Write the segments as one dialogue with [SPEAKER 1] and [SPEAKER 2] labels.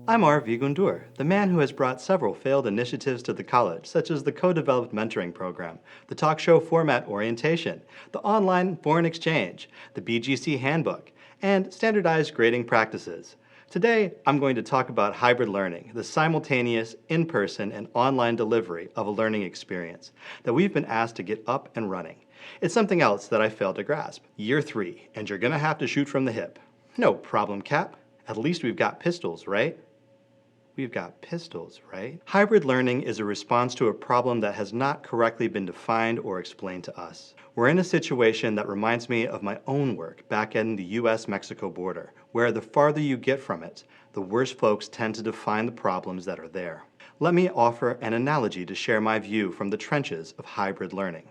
[SPEAKER 1] I'm R.V. Gundur, the man who has brought several failed initiatives to the college, such as the co-developed mentoring program, the talk show format orientation, the online foreign exchange, the BGC handbook, and standardized grading practices. Today, I'm going to talk about hybrid learning, the simultaneous, in-person, and online delivery of a learning experience that we've been asked to get up and running. It's something else that I failed to grasp. Year 3, and you're gonna have to shoot from the hip. No problem, Cap. At least we've got pistols, right? We've got pistols, right? Hybrid learning is a response to a problem that has not correctly been defined or explained to us. We're in a situation that reminds me of my own work back in the US-Mexico border, where the farther you get from it, the worse folks tend to define the problems that are there. Let me offer an analogy to share my view from the trenches of hybrid learning.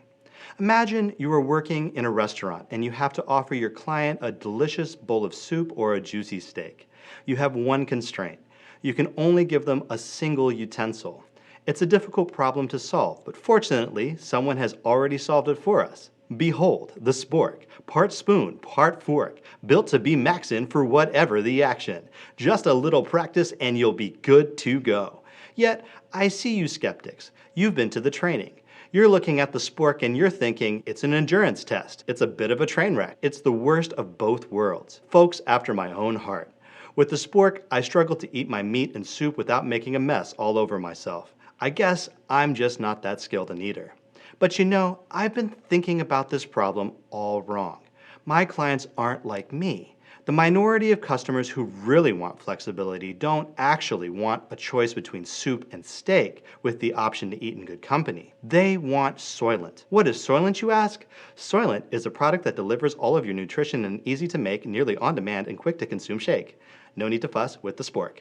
[SPEAKER 1] Imagine you are working in a restaurant and you have to offer your client a delicious bowl of soup or a juicy steak. You have one constraint. You can only give them a single utensil. It's a difficult problem to solve, but fortunately, someone has already solved it for us. Behold, the spork, part spoon, part fork, built to be maxin for whatever the action. Just a little practice and you'll be good to go. Yet, I see you skeptics. You've been to the training. You're looking at the spork and you're thinking, it's an endurance test. It's a bit of a train wreck. It's the worst of both worlds. Folks after my own heart. With the spork, I struggle to eat my meat and soup without making a mess all over myself. I guess I'm just not that skilled an eater. But you know, I've been thinking about this problem all wrong. My clients aren't like me. The minority of customers who really want flexibility don't actually want a choice between soup and steak with the option to eat in good company. They want Soylent. What is Soylent, you ask? Soylent is a product that delivers all of your nutrition in an easy-to-make, nearly on-demand, and quick-to-consume shake. No need to fuss with the spork.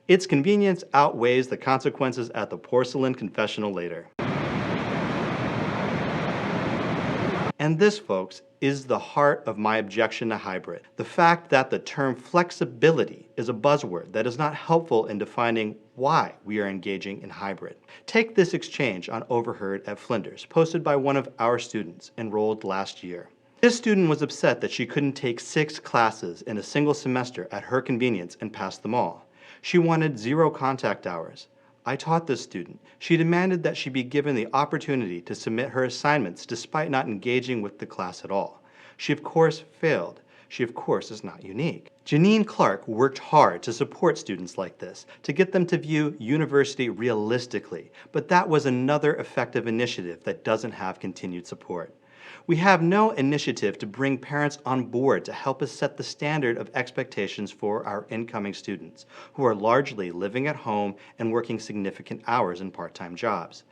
[SPEAKER 1] Its convenience outweighs the consequences at the porcelain confessional later. And this, folks, is the heart of my objection to hybrid. The fact that the term flexibility is a buzzword that is not helpful in defining why we are engaging in hybrid. Take this exchange on Overheard at Flinders, posted by one of our students enrolled last year. This student was upset that she couldn't take 6 classes in a single semester at her convenience and pass them all. She wanted 0 contact hours. I taught this student. She demanded that she be given the opportunity to submit her assignments despite not engaging with the class at all. She of course failed. She of course is not unique. Janine Clark worked hard to support students like this, to get them to view university realistically, but that was another effective initiative that doesn't have continued support. We have no initiative to bring parents on board to help us set the standard of expectations for our incoming students, who are largely living at home and working significant hours in part-time jobs.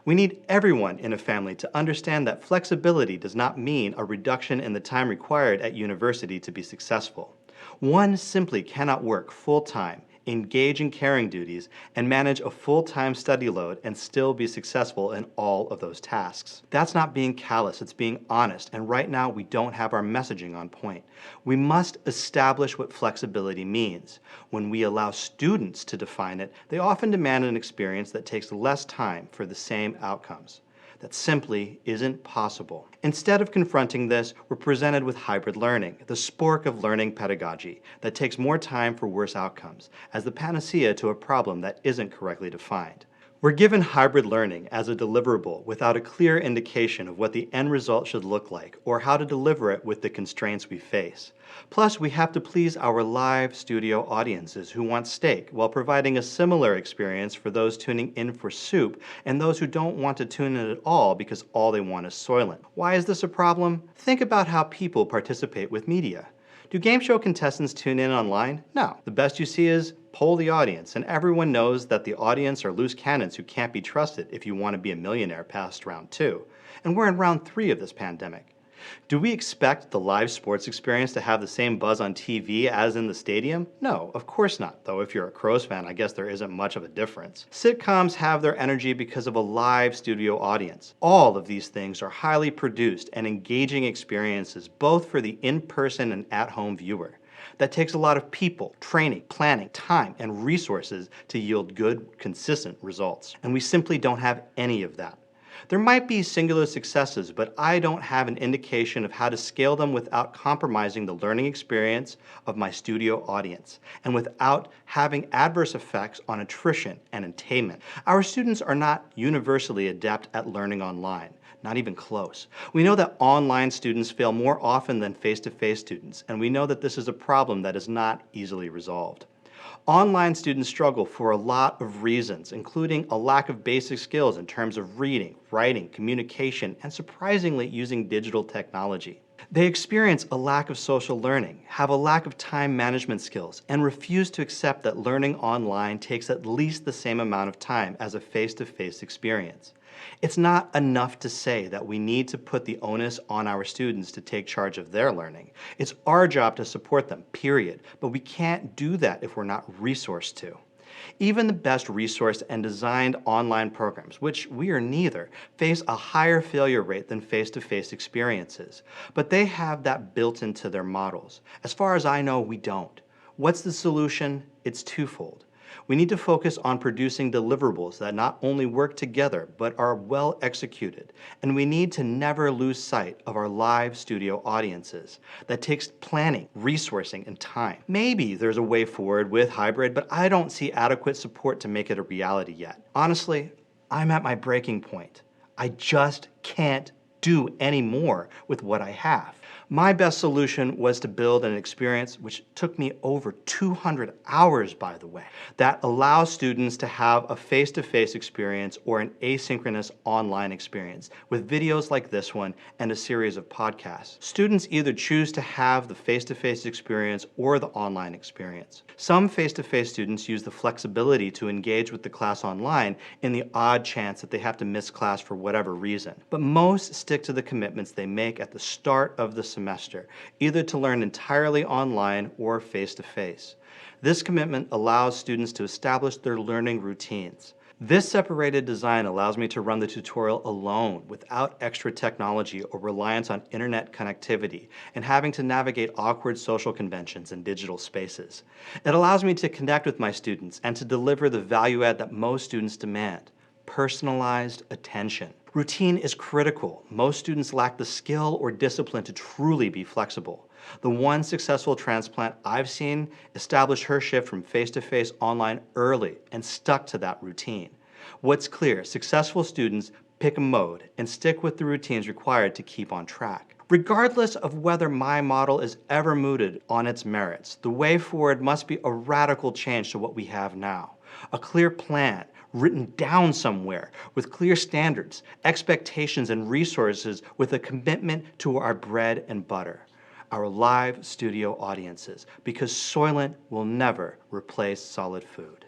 [SPEAKER 1] We need everyone in a family to understand that flexibility does not mean a reduction in the time required at university to be successful. One simply cannot work full-time, engage in caring duties, and manage a full-time study load and still be successful in all of those tasks. That's not being callous, it's being honest, and right now we don't have our messaging on point. We must establish what flexibility means. When we allow students to define it, they often demand an experience that takes less time for the same outcomes. That simply isn't possible. Instead of confronting this, we're presented with hybrid learning, the spork of learning pedagogy that takes more time for worse outcomes, as the panacea to a problem that isn't correctly defined. We're given hybrid learning as a deliverable without a clear indication of what the end result should look like or how to deliver it with the constraints we face. Plus, we have to please our live studio audiences who want steak while providing a similar experience for those tuning in for soup and those who don't want to tune in at all because all they want is Soylent. Why is this a problem? Think about how people participate with media. Do game show contestants tune in online? No. The best you see is poll the audience, and everyone knows that the audience are loose cannons who can't be trusted if you want to be a millionaire past round 2. And we're in round 3 of this pandemic. Do we expect the live sports experience to have the same buzz on TV as in the stadium? No, of course not, though if you're a Crows fan, I guess there isn't much of a difference. Sitcoms have their energy because of a live studio audience. All of these things are highly produced and engaging experiences, both for the in-person and at-home viewer. That takes a lot of people, training, planning, time, and resources to yield good, consistent results. And we simply don't have any of that. There might be singular successes, but I don't have an indication of how to scale them without compromising the learning experience of my studio audience and without having adverse effects on attrition and attainment. Our students are not universally adept at learning online. Not even close. We know that online students fail more often than face-to-face students, and we know that this is a problem that is not easily resolved. Online students struggle for a lot of reasons, including a lack of basic skills in terms of reading, writing, communication, and surprisingly using digital technology. They experience a lack of social learning, have a lack of time management skills, and refuse to accept that learning online takes at least the same amount of time as a face-to-face experience. It's not enough to say that we need to put the onus on our students to take charge of their learning. It's our job to support them, period, but we can't do that if we're not resourced to. Even the best resourced and designed online programs, which we are neither, face a higher failure rate than face-to-face experiences. But they have that built into their models. As far as I know, we don't. What's the solution? It's twofold. We need to focus on producing deliverables that not only work together, but are well executed. And we need to never lose sight of our live studio audiences. That takes planning, resourcing, and time. Maybe there's a way forward with hybrid, but I don't see adequate support to make it a reality yet. Honestly, I'm at my breaking point. I just can't do any more with what I have. My best solution was to build an experience, which took me over 200 hours, by the way, that allows students to have a face-to-face experience or an asynchronous online experience with videos like this one and a series of podcasts. Students either choose to have the face-to-face experience or the online experience. Some face-to-face students use the flexibility to engage with the class online in the odd chance that they have to miss class for whatever reason. But most stick to the commitments they make at the start of the semester, either to learn entirely online or face-to-face. This commitment allows students to establish their learning routines. This separated design allows me to run the tutorial alone without extra technology or reliance on internet connectivity and having to navigate awkward social conventions in digital spaces. It allows me to connect with my students and to deliver the value add that most students demand: personalized attention. Routine is critical. Most students lack the skill or discipline to truly be flexible. The one successful transplant I've seen established her shift from face-to-face online early and stuck to that routine. What's clear, successful students pick a mode and stick with the routines required to keep on track. Regardless of whether my model is ever mooted on its merits, the way forward must be a radical change to what we have now. A clear plan, written down somewhere, with clear standards, expectations, and resources, with a commitment to our bread and butter, our live studio audiences, because Soylent will never replace solid food.